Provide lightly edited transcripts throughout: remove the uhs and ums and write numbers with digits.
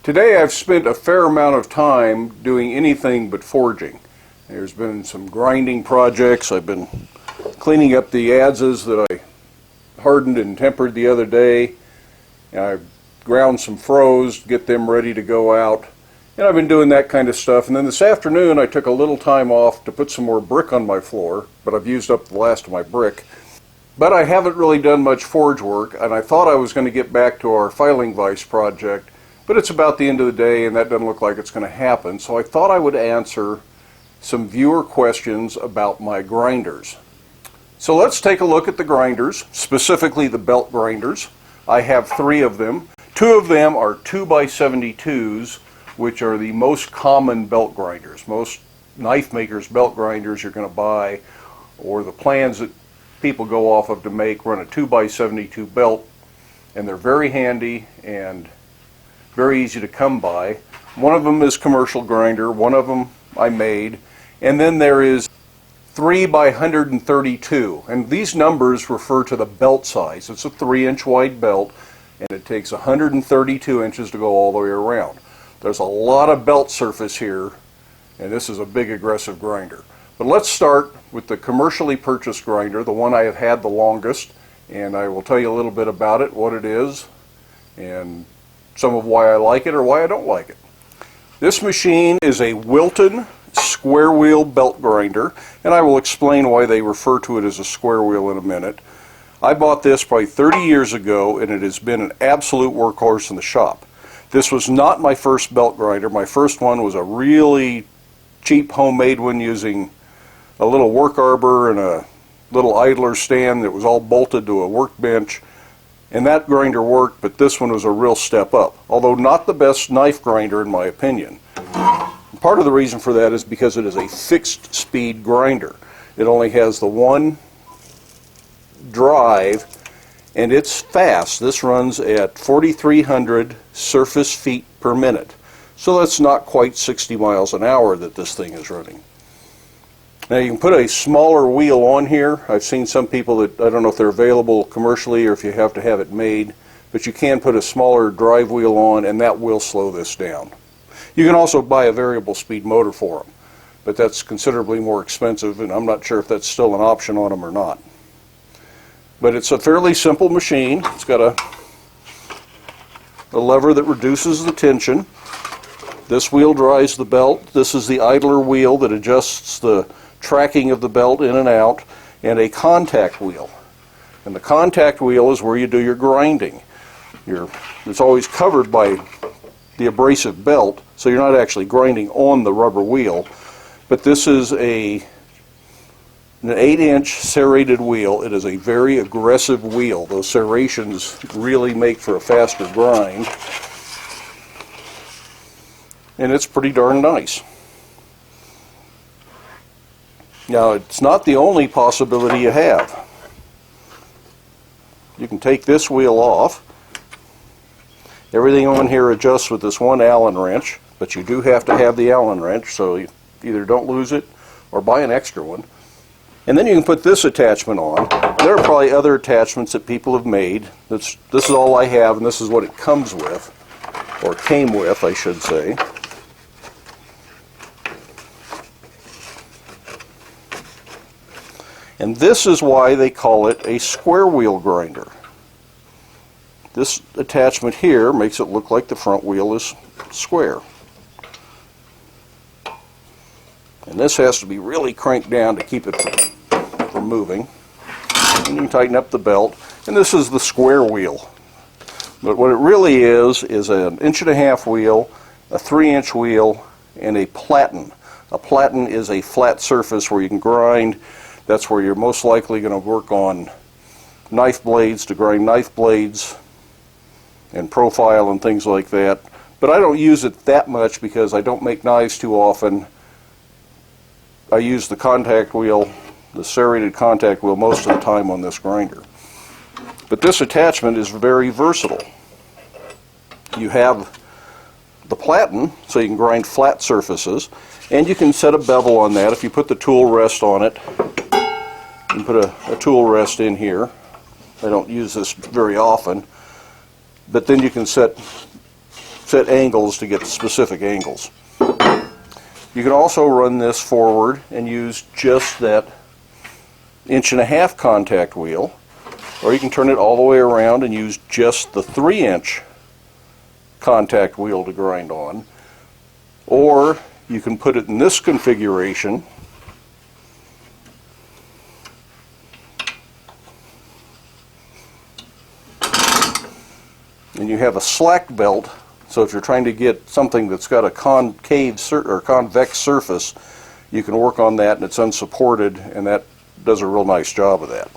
Today I've spent a fair amount of time doing anything but forging. There's been some grinding projects. I've been cleaning up the adzes that I hardened and tempered the other day. I ground some froze to get them ready to go out. And I've been doing that kind of stuff. And then this afternoon I took a little time off to put some more brick on my floor, but I've used up the last of my brick. But I haven't really done much forge work, and I thought I was going to get back to our filing vise project, but it's about the end of the day and that doesn't look like it's going to happen. So I thought I would answer some viewer questions about my grinders. So let's take a look at the grinders, specifically the belt grinders. I have 3 of them. 2 of them are 2x72s, which are the most common belt grinders. Most knife makers' belt grinders you're going to buy, or the plans that people go off of to make, run a 2x72 belt, and they're very handy and very easy to come by. One of them is commercial grinder, one of them I made, and then there is 3x132, and these numbers refer to the belt size. It's a 3-inch wide belt, and it takes 132 inches to go all the way around. There's a lot of belt surface here, and this is a big aggressive grinder. But let's start with the commercially purchased grinder, the one I have had the longest, and I will tell you a little bit about it, what it is, and some of why I like it or why I don't like it. This machine is a Wilton square wheel belt grinder, and I will explain why they refer to it as a square wheel in a minute. I bought this probably 30 years ago, and it has been an absolute workhorse in the shop. This was not my first belt grinder. My first one was a really cheap homemade one using a little work arbor and a little idler stand that was all bolted to a workbench, and that grinder worked, but this one was a real step up, although not the best knife grinder in my opinion. Part of the reason for that is because it is a fixed speed grinder. It only has the one drive, and it's fast. This runs at 4,300 surface feet per minute, so that's not quite 60 miles an hour that this thing is running. Now you can put a smaller wheel on here. I've seen some people that, I don't know if they're available commercially or if you have to have it made, but you can put a smaller drive wheel on and that will slow this down. You can also buy a variable speed motor for them, but that's considerably more expensive, and I'm not sure if that's still an option on them or not. But it's a fairly simple machine. It's got a lever that reduces the tension. This wheel drives the belt. This is the idler wheel that adjusts the tracking of the belt in and out, and a contact wheel. And the contact wheel is where you do your grinding. It's always covered by the abrasive belt, so you're not actually grinding on the rubber wheel. But this is an 8-inch serrated wheel. It is a very aggressive wheel. Those serrations really make for a faster grind. And it's pretty darn nice. Now, it's not the only possibility you have. You can take this wheel off. Everything on here adjusts with this one Allen wrench, but you do have to have the Allen wrench, so you either don't lose it or buy an extra one. And then you can put this attachment on. There are probably other attachments that people have made. This is all I have, and this is what it comes with, or came with, I should say. And this is why they call it a square wheel grinder. This attachment here makes it look like the front wheel is square. And this has to be really cranked down to keep it from moving. And you can tighten up the belt. And this is the square wheel. But what it really is an 1.5-inch wheel, a 3-inch wheel, and a platen. A platen is a flat surface where you can grind. That's where you're most likely going to work on knife blades, to grind knife blades and profile and things like that. But I don't use it that much because I don't make knives too often. I use the contact wheel, the serrated contact wheel, most of the time on this grinder. But this attachment is very versatile. You have the platen, so you can grind flat surfaces, and you can set a bevel on that. If you put the tool rest on it, you can put a tool rest in here. I don't use this very often, but then you can set set angles to get specific angles. You can also run this forward and use just that 1.5-inch contact wheel, or you can turn it all the way around and use just the 3-inch contact wheel to grind on, or you can put it in this configuration and you have a slack belt, so if you're trying to get something that's got a convex surface, you can work on that and it's unsupported, and that does a real nice job of that.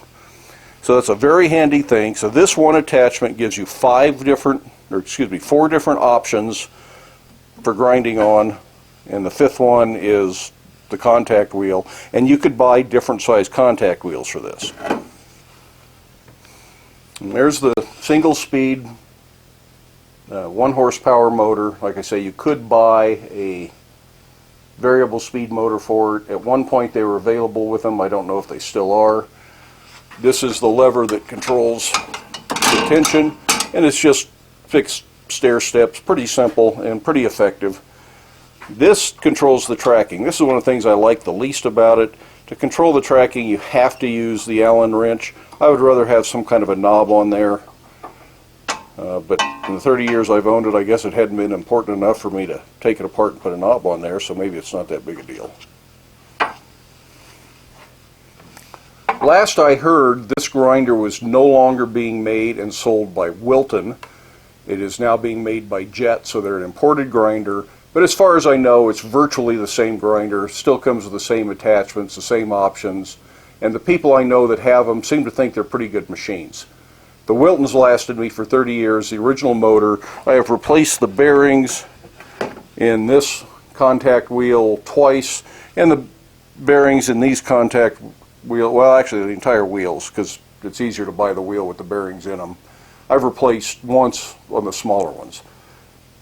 So that's a very handy thing. So this one attachment gives you 4 different options for grinding on, and the 5th one is the contact wheel, and you could buy different size contact wheels for this. And there's the single speed 1 horsepower motor. Like I say, you could buy a variable speed motor for it. At one point they were available with them. I don't know if they still are. This is the lever that controls the tension, and it's just fixed stair steps, pretty simple and pretty effective. This controls the tracking. This is one of the things I like the least about it. To control the tracking, you have to use the Allen wrench. I would rather have some kind of a knob on there. But in the 30 years I've owned it, I guess it hadn't been important enough for me to take it apart and put a knob on there, so maybe it's not that big a deal. Last I heard, this grinder was no longer being made and sold by Wilton. It is now being made by Jet, so they're an imported grinder. But as far as I know, it's virtually the same grinder. Still comes with the same attachments, the same options. And the people I know that have them seem to think they're pretty good machines. The Wiltons lasted me for 30 years. The original motor, I have replaced the bearings in this contact wheel twice, and the bearings in these contact wheel, well, actually the entire wheels, because it's easier to buy the wheel with the bearings in them. I've replaced once on the smaller ones.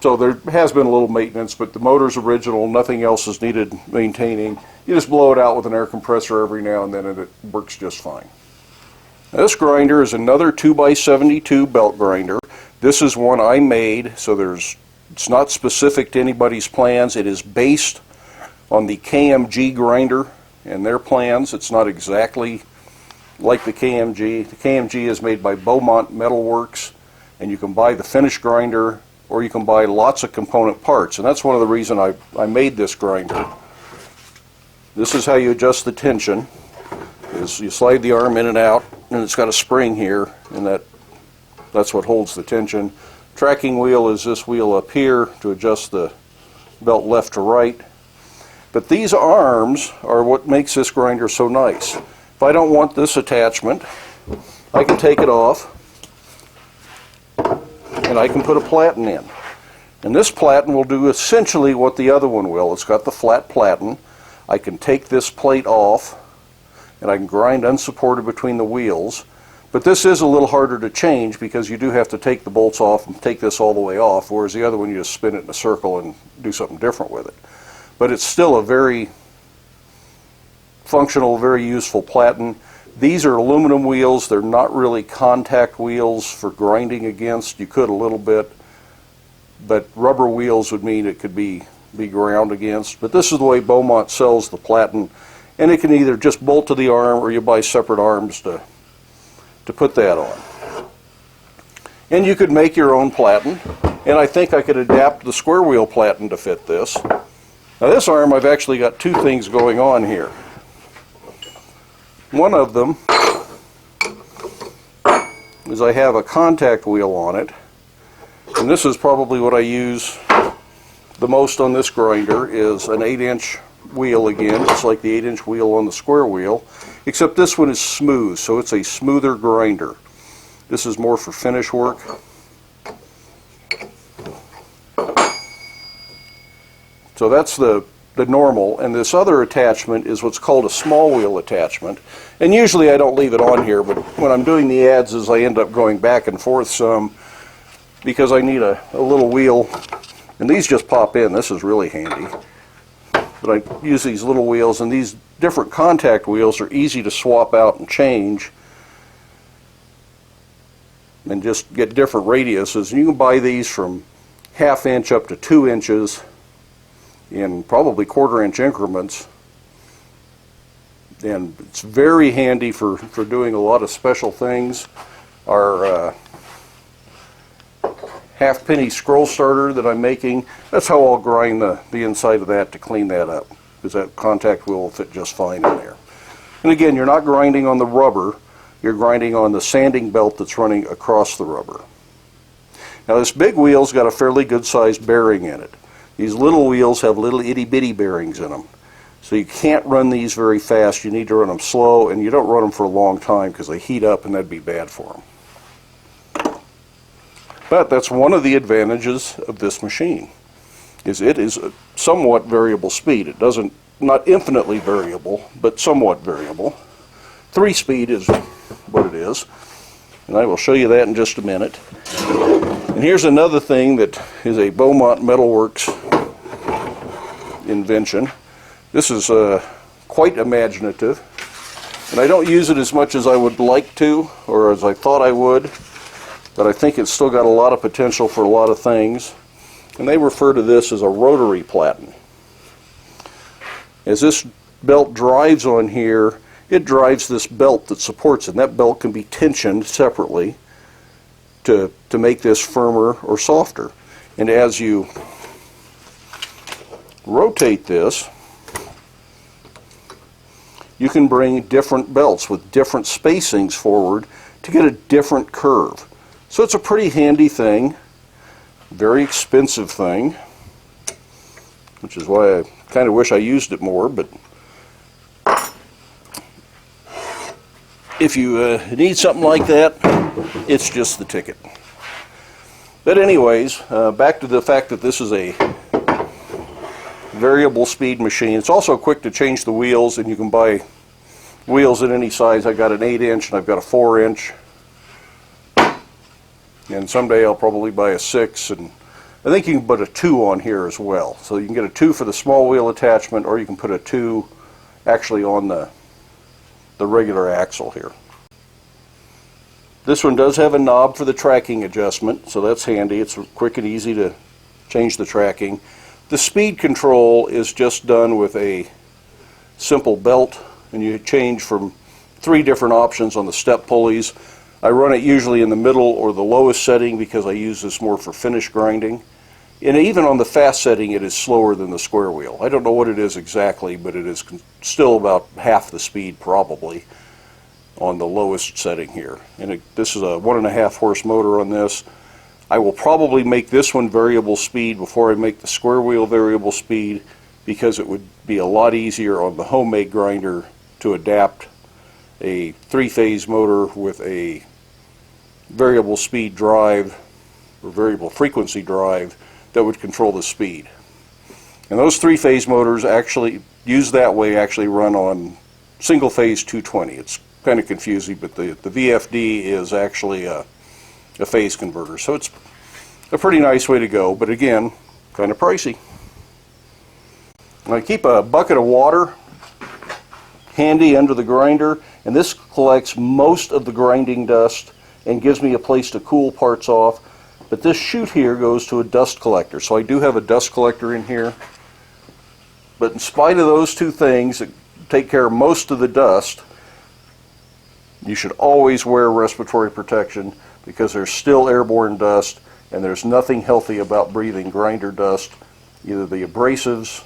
So there has been a little maintenance, but the motor's original, nothing else is needed maintaining. You just blow it out with an air compressor every now and then and it works just fine. Now, this grinder is another 2x72 belt grinder. This is one I made, so it's not specific to anybody's plans. It is based on the KMG grinder and their plans. It's not exactly like the KMG. The KMG is made by Beaumont Metal, and you can buy the finished grinder or you can buy lots of component parts, and that's one of the reasons I made this grinder. This is how you adjust the tension. Is you slide the arm in and out, and it's got a spring here, and that's what holds the tension. Tracking wheel is this wheel up here to adjust the belt left to right. But these arms are what makes this grinder so nice. If I don't want this attachment, I can take it off and I can put a platen in. And this platen will do essentially what the other one will. It's got the flat platen. I can take this plate off and I can grind unsupported between the wheels. But this is a little harder to change because you do have to take the bolts off and take this all the way off, whereas the other one you just spin it in a circle and do something different with it. But it's still a very functional, very useful platen. These are aluminum wheels. They're not really contact wheels for grinding against. You could a little bit, but rubber wheels would mean it could be ground against. But this is the way Beaumont sells the platen, and it can either just bolt to the arm or you buy separate arms to put that on. And you could make your own platen, and I think I could adapt the square wheel platen to fit this. Now this arm, I've actually got two things going on here. One of them is I have a contact wheel on it, and this is probably what I use the most on this grinder, is an 8-inch wheel again. It's like the 8-inch wheel on the square wheel, except this one is smooth, so it's a smoother grinder. This is more for finish work. So that's the normal, and this other attachment is what's called a small wheel attachment. And usually I don't leave it on here, but when I'm doing the adzes I end up going back and forth some because I need a little wheel. And these just pop in. This is really handy. But I use these little wheels, and these different contact wheels are easy to swap out and change and just get different radiuses. And you can buy these from 1/2 inch up to 2 inches in probably 1/4 inch increments. And it's very handy for doing a lot of special things. Our half-penny scroll starter that I'm making, that's how I'll grind the inside of that to clean that up, because that contact wheel will fit just fine in there. And again, you're not grinding on the rubber, you're grinding on the sanding belt that's running across the rubber. Now this big wheel's got a fairly good sized bearing in it. These little wheels have little itty bitty bearings in them. So you can't run these very fast, you need to run them slow, and you don't run them for a long time because they heat up and that'd be bad for them. But that's one of the advantages of this machine, is it is a somewhat variable speed. It doesn't, not infinitely variable, but somewhat variable. 3-speed is what it is, and I will show you that in just a minute. And here's another thing that is a Beaumont Metal Works invention. This is quite imaginative, and I don't use it as much as I would like to, or as I thought I would, but I think it's still got a lot of potential for a lot of things. And they refer to this as a rotary platen. As this belt drives on here, it drives this belt that supports it, and that belt can be tensioned separately to make this firmer or softer. And as you rotate this, you can bring different belts with different spacings forward to get a different curve. So it's a pretty handy thing, very expensive thing, which is why I kind of wish I used it more, but if you need something like that, it's just the ticket. But anyways, back to the fact that this is a variable speed machine. It's also quick to change the wheels, and you can buy wheels in any size. I've got an 8-inch and I've got a 4-inch. And someday I'll probably buy a 6, and I think you can put a 2 on here as well. So you can get a 2 for the small wheel attachment, or you can put a 2 actually on the regular axle here. This one does have a knob for the tracking adjustment, so that's handy. It's quick and easy to change the tracking. The speed control is just done with a simple belt, and you change from 3 different options on the step pulleys. I run it usually in the middle or the lowest setting because I use this more for finish grinding. And even on the fast setting, it is slower than the square wheel. I don't know what it is exactly, but it is still about half the speed probably on the lowest setting here. And this is a 1.5 horse motor on this. I will probably make this one variable speed before I make the square wheel variable speed, because it would be a lot easier on the homemade grinder to adapt a 3-phase motor with a variable speed drive or variable frequency drive that would control the speed. And those 3-phase motors actually used that way actually run on single phase 220. It's kind of confusing, but the VFD is actually a phase converter. So it's a pretty nice way to go, but again, kind of pricey. I keep a bucket of water handy under the grinder, and this collects most of the grinding dust and gives me a place to cool parts off. But this chute here goes to a dust collector, so I do have a dust collector in here. But in spite of those 2 things that take care of most of the dust, you should always wear respiratory protection, because there's still airborne dust, and there's nothing healthy about breathing grinder dust, either the abrasives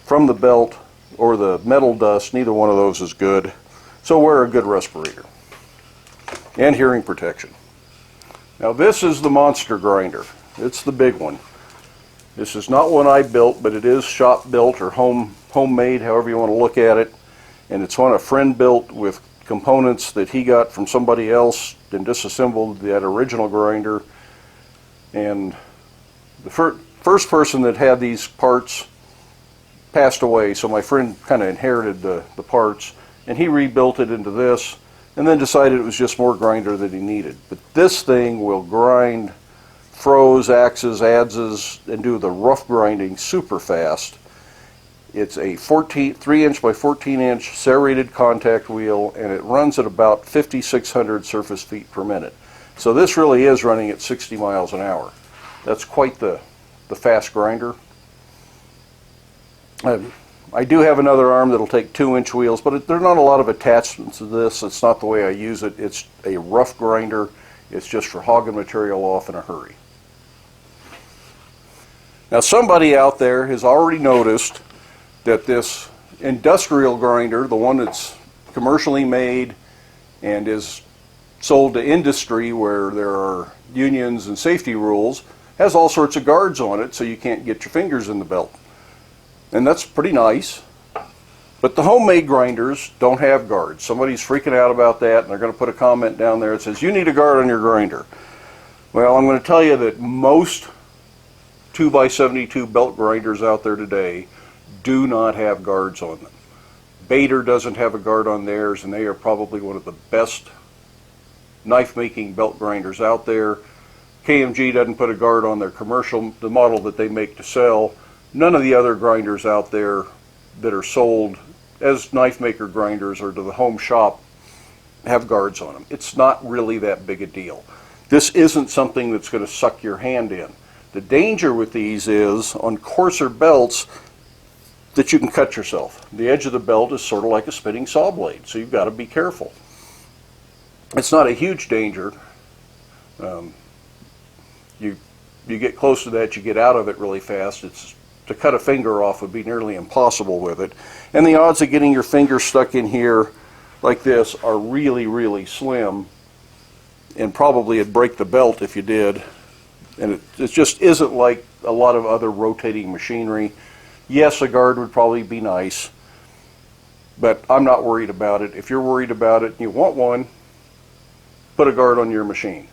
from the belt or the metal dust. Neither one of those is good. So wear a good respirator. And hearing protection. Now this is the monster grinder. It's the big one. This is not one I built, but it is shop built or homemade, however you want to look at it. And it's one a friend built with components that he got from somebody else and disassembled that original grinder. And the first person that had these parts passed away, so my friend kind of inherited the parts, and he rebuilt it into this, and then decided it was just more grinder than he needed. But this thing will grind froes, axes, adzes, and do the rough grinding super fast. It's a 3-inch by 14-inch serrated contact wheel, and it runs at about 5,600 surface feet per minute. So this really is running at 60 miles an hour. That's quite the fast grinder. I do have another arm that'll take 2-inch wheels, but there's not a lot of attachments to this. It's not the way I use it. It's a rough grinder. It's just for hogging material off in a hurry. Now somebody out there has already noticed that this industrial grinder, the one that's commercially made and is sold to industry where there are unions and safety rules, has all sorts of guards on it so you can't get your fingers in the belt. And that's pretty nice. But the homemade grinders don't have guards. Somebody's freaking out about that, and they're going to put a comment down there that says, you need a guard on your grinder. Well, I'm going to tell you that most 2x72 belt grinders out there today do not have guards on them. Bader doesn't have a guard on theirs, and they are probably one of the best knife-making belt grinders out there. KMG doesn't put a guard on their commercial, the model that they make to sell. None of the other grinders out there that are sold as knife maker grinders or to the home shop have guards on them. It's not really that big a deal. This isn't something that's going to suck your hand in. The danger with these is on coarser belts that you can cut yourself. The edge of the belt is sort of like a spinning saw blade, so you've got to be careful. It's not a huge danger. You get close to that, you get out of it really fast. To cut a finger off would be nearly impossible with it. And the odds of getting your finger stuck in here like this are really, really slim, and probably it'd break the belt if you did. And it just isn't like a lot of other rotating machinery. Yes, a guard would probably be nice, but I'm not worried about it. If you're worried about it and you want one, put a guard on your machine.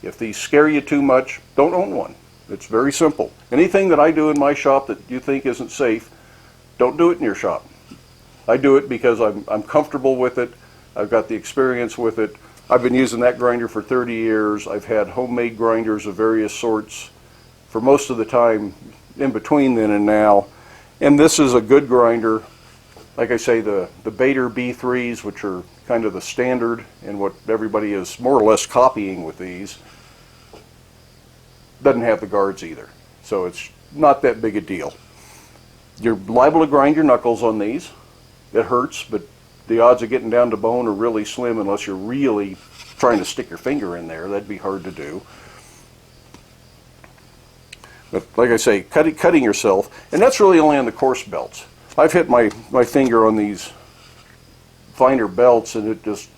If these scare you too much, don't own one. It's very simple. Anything that I do in my shop that you think isn't safe, don't do it in your shop. I do it because I'm comfortable with it. I've got the experience with it. I've been using that grinder for 30 years. I've had homemade grinders of various sorts for most of the time in between then and now. And this is a good grinder. Like I say, the Bader B3s, which are kind of the standard and what everybody is more or less copying with these, doesn't have the guards either. So it's not that big a deal. You're liable to grind your knuckles on these. It hurts, but the odds of getting down to bone are really slim unless you're really trying to stick your finger in there. That'd be hard to do. But like I say, cutting yourself, and that's really only on the coarse belts. I've hit my finger on these finer belts and it just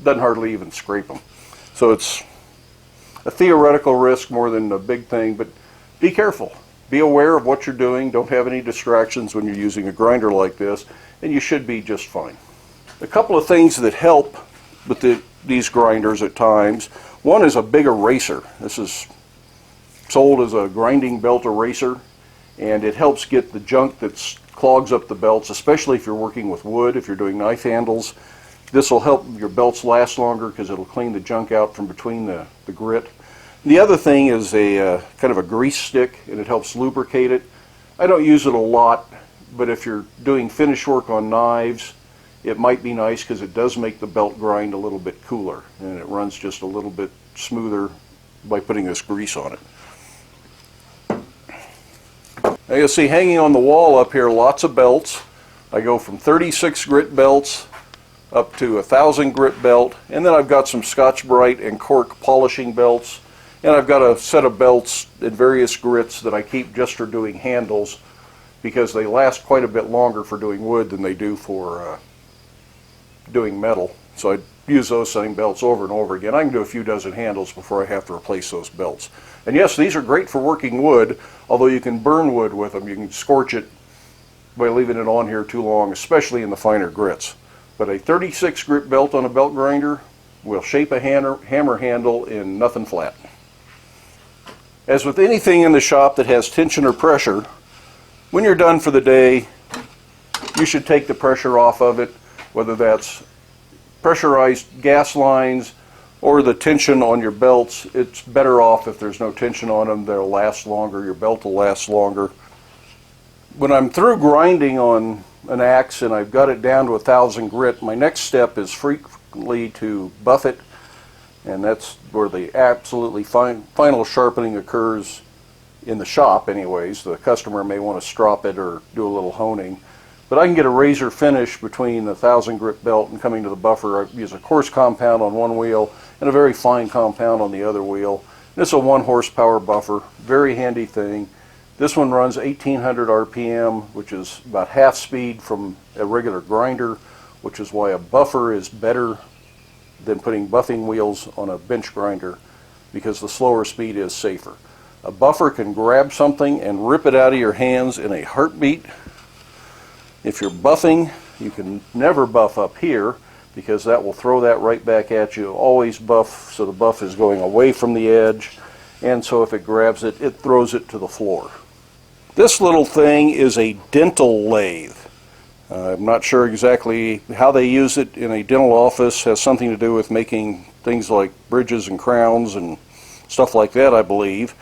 doesn't hardly even scrape them. So it's a theoretical risk more than a big thing, but be careful. Be aware of what you're doing. Don't have any distractions when you're using a grinder like this, and you should be just fine. A couple of things that help with these grinders at times. One is a big eraser. This is sold as a grinding belt eraser, and it helps get the junk that clogs up the belts, especially if you're working with wood, if you're doing knife handles. This will help your belts last longer because it'll clean the junk out from between the grit. The other thing is a kind of a grease stick, and it helps lubricate it. I don't use it a lot, but if you're doing finish work on knives, it might be nice because it does make the belt grind a little bit cooler, and it runs just a little bit smoother by putting this grease on it. Now you'll see hanging on the wall up here lots of belts. I go from 36 grit belts up to 1,000 grit belt, and then I've got some Scotch-Brite and cork polishing belts, and I've got a set of belts in various grits that I keep just for doing handles because they last quite a bit longer for doing wood than they do for doing metal. So I use those same belts over and over again. I can do a few dozen handles before I have to replace those belts. And yes, these are great for working wood, although you can burn wood with them. You can scorch it by leaving it on here too long, especially in the finer grits. But a 36 grit belt on a belt grinder will shape a hammer handle in nothing flat. As with anything in the shop that has tension or pressure, when you're done for the day, you should take the pressure off of it, whether that's pressurized gas lines or the tension on your belts. It's better off if there's no tension on them. They'll last longer, your belt will last longer. When I'm through grinding on an axe and I've got it down to 1,000 grit, my next step is frequently to buff it, and that's where the absolutely final sharpening occurs in the shop anyways. The customer may want to strop it or do a little honing. But I can get a razor finish between the 1,000 grit belt and coming to the buffer. I use a coarse compound on one wheel and a very fine compound on the other wheel. This is a 1 horsepower buffer, very handy thing. This one runs 1800 RPM, which is about half speed from a regular grinder, which is why a buffer is better than putting buffing wheels on a bench grinder, because the slower speed is safer. A buffer can grab something and rip it out of your hands in a heartbeat. If you're buffing, you can never buff up here, because that will throw that right back at you. Always buff so the buff is going away from the edge, and so if it grabs it, it throws it to the floor. This little thing is a dental lathe. I'm not sure exactly how they use it in a dental office. It has something to do with making things like bridges and crowns and stuff like that, I believe.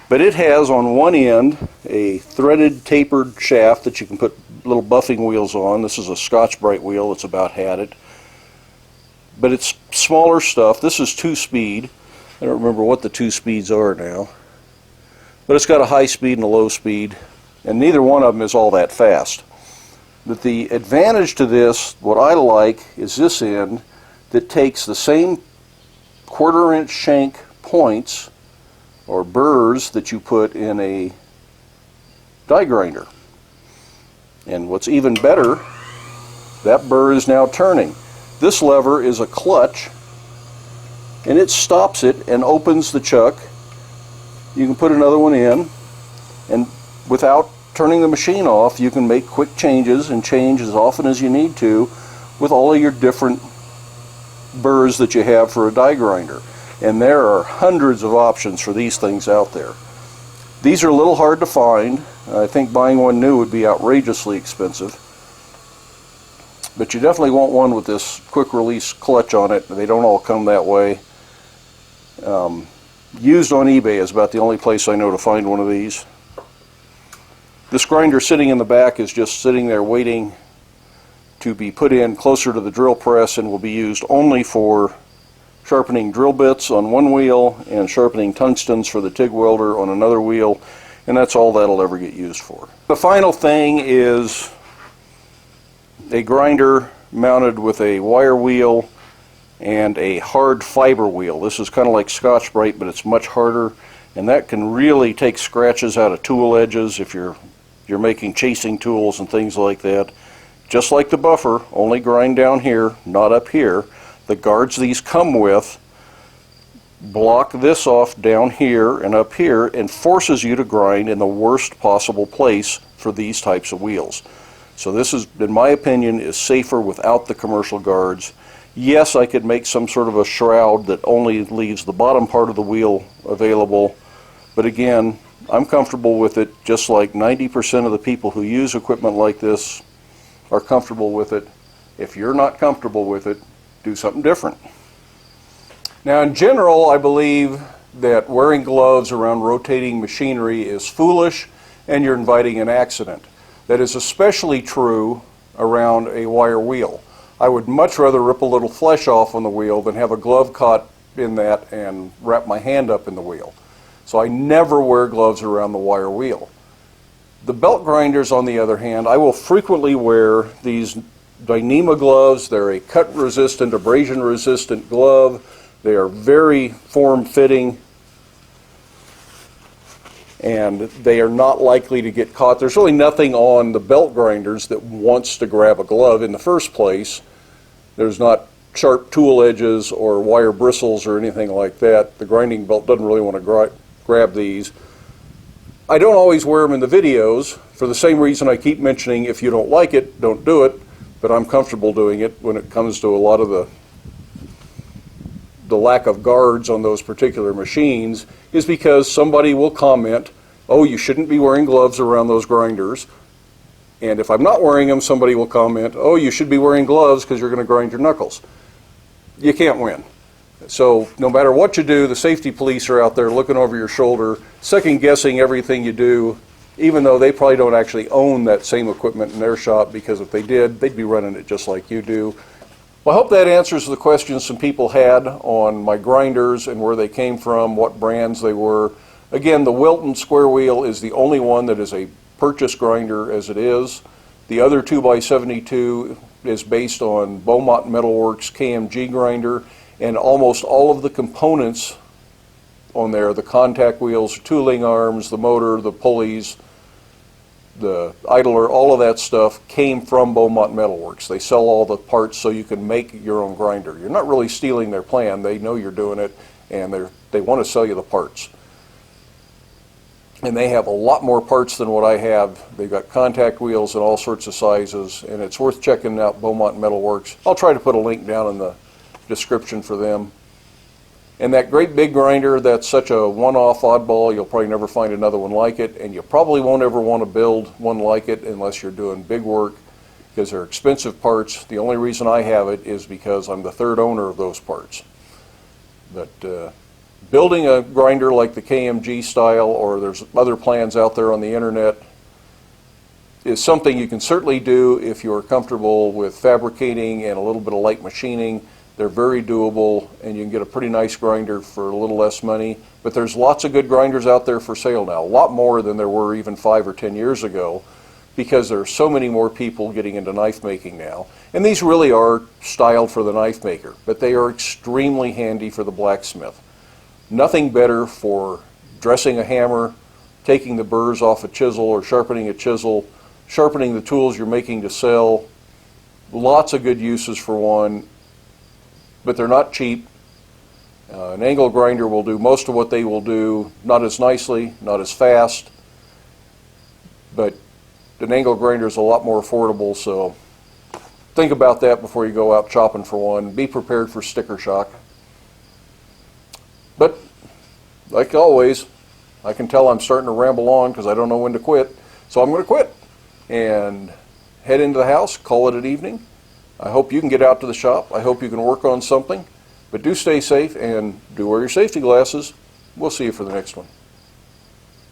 But it has on one end a threaded tapered shaft that you can put little buffing wheels on. This is a Scotch-Brite wheel. It's about had it. But it's smaller stuff. This is 2-speed. I don't remember what the 2 speeds are now. But it's got a high speed and a low speed, and neither one of them is all that fast. But the advantage to this, what I like, is this end that takes the same 1/4 inch shank points or burrs that you put in a die grinder. And what's even better, that burr is now turning. This lever is a clutch, and it stops it and opens the chuck. You can put another one in, and without turning the machine off, you can make quick changes and change as often as you need to with all of your different burrs that you have for a die grinder. And there are hundreds of options for these things out there. These are a little hard to find. I think buying one new would be outrageously expensive. But you definitely want one with this quick release clutch on it. They don't all come that way. Used on eBay is about the only place I know to find one of these. This grinder sitting in the back is just sitting there waiting to be put in closer to the drill press, and will be used only for sharpening drill bits on one wheel and sharpening tungstens for the TIG welder on another wheel, and that's all that'll ever get used for. The final thing is a grinder mounted with a wire wheel and a hard fiber wheel. This is kind of like Scotch-Brite, but it's much harder, and that can really take scratches out of tool edges if you're making chasing tools and things like that. Just like the buffer, only grind down here, not up here. The guards these come with block this off down here and up here, and forces you to grind in the worst possible place for these types of wheels. So this is, in my opinion, is safer without the commercial guards. Yes, I could make some sort of a shroud that only leaves the bottom part of the wheel available, but again, I'm comfortable with it, just like 90% of the people who use equipment like this are comfortable with it. If you're not comfortable with it, do something different. Now, in general, I believe that wearing gloves around rotating machinery is foolish, and you're inviting an accident. That is especially true around a wire wheel. I would much rather rip a little flesh off on the wheel than have a glove caught in that and wrap my hand up in the wheel. So I never wear gloves around the wire wheel. The belt grinders, on the other hand, I will frequently wear these Dyneema gloves. They're a cut-resistant, abrasion-resistant glove. They are very form-fitting, and they are not likely to get caught. There's really nothing on the belt grinders that wants to grab a glove in the first place. There's not sharp tool edges or wire bristles or anything like that. The grinding belt doesn't really want to grab these. I don't always wear them in the videos for the same reason I keep mentioning, if you don't like it, don't do it, but I'm comfortable doing it when it comes to a lot of the lack of guards on those particular machines, is because somebody will comment, oh, you shouldn't be wearing gloves around those grinders. And if I'm not wearing them, somebody will comment, oh, you should be wearing gloves because you're going to grind your knuckles. You can't win. So no matter what you do, the safety police are out there looking over your shoulder, second guessing everything you do, even though they probably don't actually own that same equipment in their shop, because if they did, they'd be running it just like you do. Well, I hope that answers the questions some people had on my grinders and where they came from, what brands they were. Again, the Wilton square wheel is the only one that is a purchase grinder as it is. The other 2x72 is based on Beaumont Metal Works KMG grinder, and almost all of the components on there, the contact wheels, tooling arms, the motor, the pulleys, the idler, all of that stuff came from Beaumont Metal Works. They sell all the parts so you can make your own grinder. You're not really stealing their plan. They know you're doing it, and they want to sell you the parts. And they have a lot more parts than what I have. They've got contact wheels in all sorts of sizes, and it's worth checking out Beaumont Metal Works. I'll try to put a link down in the description for them. And that great big grinder, that's such a one-off oddball, you'll probably never find another one like it, and you probably won't ever want to build one like it unless you're doing big work, because they're expensive parts. The only reason I have it is because I'm the third owner of those parts. But building a grinder like the KMG style, or there's other plans out there on the internet, is something you can certainly do if you're comfortable with fabricating and a little bit of light machining. They're very doable, and you can get a pretty nice grinder for a little less money. But there's lots of good grinders out there for sale now, a lot more than there were even 5 or 10 years ago, because there are so many more people getting into knife making now. And these really are styled for the knife maker, but they are extremely handy for the blacksmith. Nothing better for dressing a hammer, taking the burrs off a chisel or sharpening a chisel, sharpening the tools you're making to sell. Lots of good uses for one, but they're not cheap. An angle grinder will do most of what they will do, not as nicely, not as fast, but an angle grinder is a lot more affordable, so think about that before you go out shopping for one. Be prepared for sticker shock. But like always, I can tell I'm starting to ramble on because I don't know when to quit, so I'm going to quit and head into the house, call it an evening. I hope you can get out to the shop. I hope you can work on something, but do stay safe and do wear your safety glasses. We'll see you for the next one.